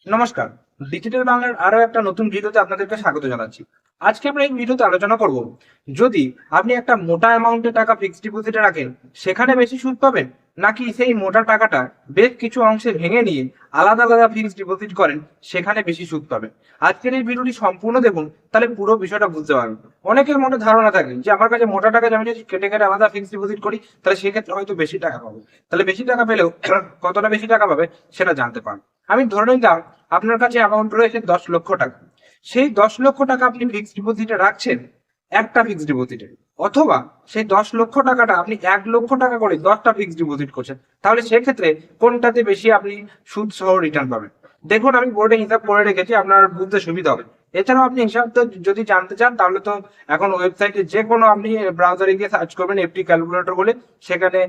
নমস্কার। ডিজিটাল বাংলার আরো একটা নতুন ভিডিওতে আপনাদেরকে স্বাগত জানাচ্ছি। আজকে আমরা এই ভিডিওতে আলোচনা করব, যদি আপনি একটা মোটা অ্যামাউন্টের টাকা ফিক্সড ডিপোজিটে রাখেন সেখানে বেশি সুদ পাবেন, নাকি সেই মোটা টাকাটা বেশ কিছু অংশে ভেঙে নিয়ে আলাদা আলাদা ফিক্সড ডিপোজিট করেন সেখানে বেশি সুদ পাবেন। আজকের এই ভিডিওটি সম্পূর্ণ দেখুন, তাহলে পুরো বিষয়টা বুঝতে পারবেন। অনেকের মনে ধারণা থাকে যে আমার কাছে মোটা টাকা আমি যদি কেটে কেটে আলাদা ফিক্সড ডিপোজিট করি তাহলে সেক্ষেত্রে হয়তো বেশি টাকা পাবো। তাহলে বেশি টাকা পেলেও কতটা বেশি টাকা পাবে সেটা জানতে পারবেন। আমি ধরে নিলাম আপনার কাছে অ্যামাউন্ট রয়েছে 10 লক্ষ টাকা। সেই 10 লক্ষ টাকা আপনি ফিক্সড ডিপোজিটে রাখছেন একটা ফিক্সড ডিপোজিটে, অথবা সেই 10 লক্ষ টাকাটা আপনি 1 লক্ষ টাকা করে 10টা ফিক্সড ডিপোজিট করছেন। তাহলে সেক্ষেত্রে কোনটাতে বেশি আপনি সুদ সহ রিটার্ন পাবেন? দেখুন, আমি বোর্ডে হিসাব করে রেখেছি, আপনার বুঝতে সুবিধা হবে। এছাড়াও আপনি হিসাব তো যদি জানতে চান তাহলে তো এখন ওয়েবসাইটে যে কোনো আপনি ব্রাউজারে গিয়ে সার্চ করবেন এফডি ক্যালকুলেটর বলে, সেখানে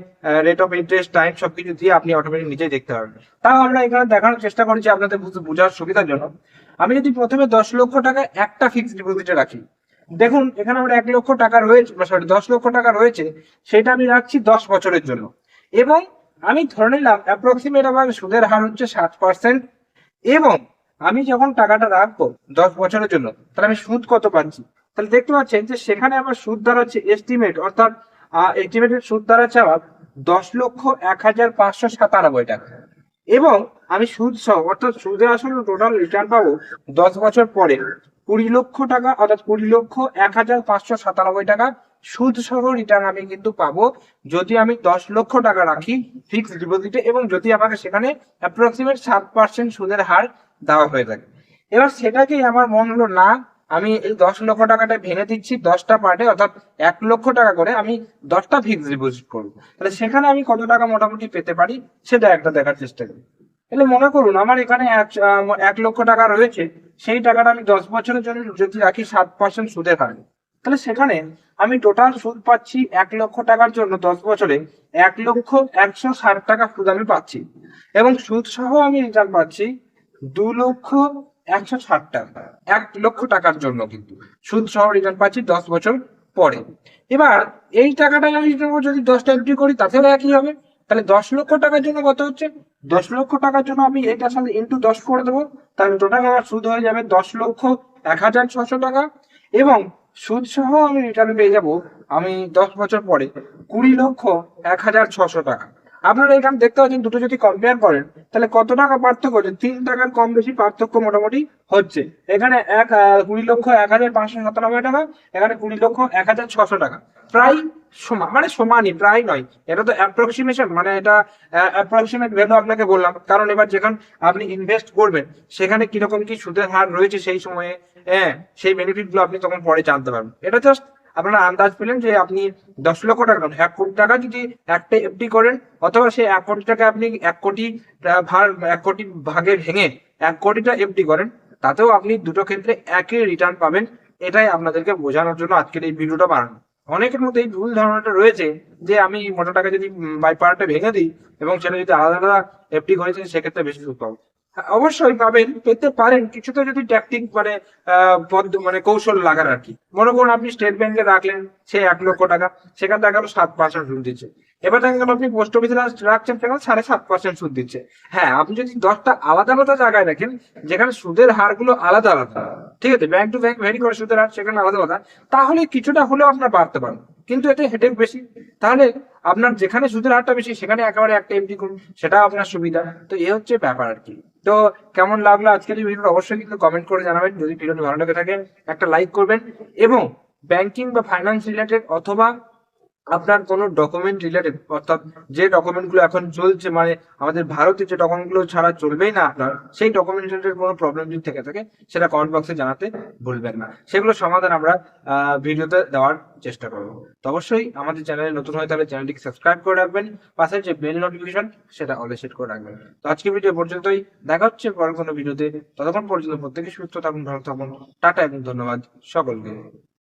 রেট অফ ইন্টারেস্ট, টাইম সবকিছু দিয়ে আপনি অটোমেটিক নিজেই দেখতে পারবেন। তাও আমরা এখানে দেখানোর চেষ্টা করছি আপনাদের বোঝার সুবিধার জন্য। আমি যদি প্রথমে 10 লক্ষ টাকা একটা ফিক্সড ডিপোজিটে রাখি, দেখুন এখানে আমার 1 লক্ষ টাকা রয়েছে, সরি 10 লক্ষ টাকা রয়েছে, সেটা আমি রাখছি 10 বছরের জন্য। এবং আমি ধরে নিলাম অ্যাপ্রক্সিমেট আমার সুদের হার হচ্ছে 7%। এবং আমি যখন টাকাটা রাখবো 10 বছরের জন্য, তাহলে আমি সুদ কত পাচ্ছি? তাহলে দেখতে পাচ্ছেন যে সেখানে আমার সুদ দাঁড়াচ্ছে এস্টিমেট, অর্থাৎ এস্টিমেটেড সুদ দাঁড়াচ্ছে আমার 10,01,597 টাকা। এবং আমি সুদ সহ অর্থাৎ সুদে আসলে টোটাল রিটার্ন পাবো 10 বছর পরে 20 লক্ষ টাকা, অর্থাৎ 20,01,597 টাকা সুদ সহ রিটার্ন আমি কিন্তু পাবো, যদি আমি 10 লক্ষ টাকা রাখি ফিক্সড ডিপোজিটে এবং যদি আমাকে সেখানে অ্যাপ্রক্সিমেট 7% সুদের হার দেওয়া হয়ে থাকে। এবার সেটাকেই আমার মন হলো না, আমি এই 10 লক্ষ টাকাটা ভেঙে দিচ্ছি 10টা পার্টে, অর্থাৎ 1 লক্ষ টাকা করে আমি 10টা ফিক্সড ডিপোজিট করবো। তাহলে সেখানে আমি কত টাকা মোটামুটি পেতে পারি সেটা একটা দেখার চেষ্টা করি। তাহলে মনে করুন আমার এখানে 1 লক্ষ টাকা রয়েছে, সেই টাকাটা আমি 10 বছরের জন্য যদি রাখি 7% সুদের হারে, তাহলে সেখানে আমি টোটাল সুদ পাচ্ছি 1 লক্ষ টাকার জন্য 10 বছরে 1,01,60 টাকা সুদ আমি পাচ্ছি। এবং সুদ সহ আমি রিটার্ন পাচ্ছি 2,01,60 টাকা 1 লক্ষ টাকার জন্য, কিন্তু সুদ সহ রিটার্ন পাচ্ছি 10 বছর পরে। এবার এই টাকাটা আমি যদি 10টা এফডি করি তাতেও একই হবে। তাহলে 10 লক্ষ টাকার জন্য কত হচ্ছে? 10 লক্ষ টাকার জন্য আমি এটার সাথে ইন্টু 10 করে দেবো, তাহলে টোটাল আমার সুদ হয়ে যাবে 10,01,600 টাকা। এবং সুদ সহ আমি রিটার্ন পেয়ে যাব আমি 10 বছর পরে 20,01,600 টাকা। আপনারা এখানে দেখতে পাচ্ছেন দুটো যদি কম্পেয়ার করেন তাহলে কত টাকা পার্থক্য হচ্ছে? 3 টাকার কম বেশি পার্থক্য মোটামুটি হচ্ছে। এখানে 20,01,597 টাকা, এখানে 20,01,600 টাকা, প্রায় সমান, মানে সমানই, প্রায় নয়। এটা তো অ্যাপ্রক্সিমেশন, মানে এটা অ্যাপ্রক্সিমেট ভ্যালু আপনাকে বললাম, কারণ এবার যখন আপনি ইনভেস্ট করবেন সেখানে কিরকম কি সুদের হার রয়েছে সেই সময়ে, হ্যাঁ, সেই বেনিফিট গুলো আপনি তখন পরে জানতে পারবেন। এটা জাস্ট আপনারা আন্দাজ পেলেন যে আপনি 10 লক্ষ টাকা, 1 কোটি টাকা যদি একটা এফডি করেন, অথবা সেই 1 কোটি টাকা আপনি 1 কোটি ভাগে ভেঙে 1 কোটিটা এফডি করেন, তাতেও আপনি দুটো ক্ষেত্রে একই রিটার্ন পাবেন। এটাই আপনাদেরকে বোঝানোর জন্য আজকের এই ভিডিওটা বানানো। অনেকের মধ্যে এই ভুল ধারণাটা রয়েছে যে আমি মোটা টাকা যদি বাই পার্টে ভেঙে দিই এবং সেটা যদি আলাদা আলাদা এফডি করেছে সেক্ষেত্রে বেশি সুদ পাবো। হ্যাঁ, অবশ্যই পাবেন, পেতে পারেন, কিছুটা যদি ট্যাকটিক মানে মানে কৌশল লাগার আর কি। মনে করুন আপনি স্টেট ব্যাংকে রাখলেন সে 1 লক্ষ টাকা, সেখানে দেখা গেল 7% সুদ দিচ্ছে। এবার দেখা গেল আপনি পোস্ট অফিসে রাখছেন, সেখানে 7.5% সুদ দিচ্ছে। হ্যাঁ, আপনি যদি 10টা আলাদা আলাদা জায়গায় রাখেন যেখানে সুদের হার গুলো আলাদা আলাদা, ঠিক আছে, ব্যাংক টু ব্যাংক ভেরি করে সুদের হার সেখানে আলাদা আলাদা, তাহলে কিছুটা হলেও আপনার বাড়তে পারেন। কিন্তু এতে হেডেক বেশি। তাহলে আপনার যেখানে সুদের হারটা বেশি সেখানে একেবারে একটা এমডি করুন, সেটা আপনার সুবিধা। তো এ হচ্ছে ব্যাপার আর কি। তো কেমন লাগলো আজকের এই ভিডিওটা অবশ্যই কিন্তু কমেন্ট করে জানাবেন। যদি ভিডিওটি ভালো লেগে থাকে একটা লাইক করবেন। এবং ব্যাংকিং বা ফাইন্যান্স রিলেটেড, অথবা আপনার কোনো ডকুমেন্ট রিলেটেড, অর্থাৎ যে ডকুমেন্ট গুলো এখন চলছে, মানে আমাদের ভারতে যে ডকুমেন্ট গুলো ছাড়া চলবেই না আপনার, সেই ডকুমেন্ট রিলেটেড কোনো প্রবলেম যদি থেকে থাকে সেটা কমেন্ট বক্সে জানাতে ভুলবেন না। সেগুলো সমাধান আমরা ভিডিওতে দেওয়ার চেষ্টা করবো। তো অবশ্যই আমাদের চ্যানেলে নতুন হয়ে তাহলে চ্যানেলটিকে সাবস্ক্রাইব করে রাখবেন, পাশে যে বেল নোটিফিকেশন সেটা অলে সেট করে রাখবেন। তো আজকের ভিডিও পর্যন্তই, দেখা হচ্ছে পরের কোনো ভিডিওতে। ততক্ষণ পর্যন্ত প্রত্যেকে সুস্থ থাকুন, ভালো থাকুন। টাটা এবং ধন্যবাদ সকলকে।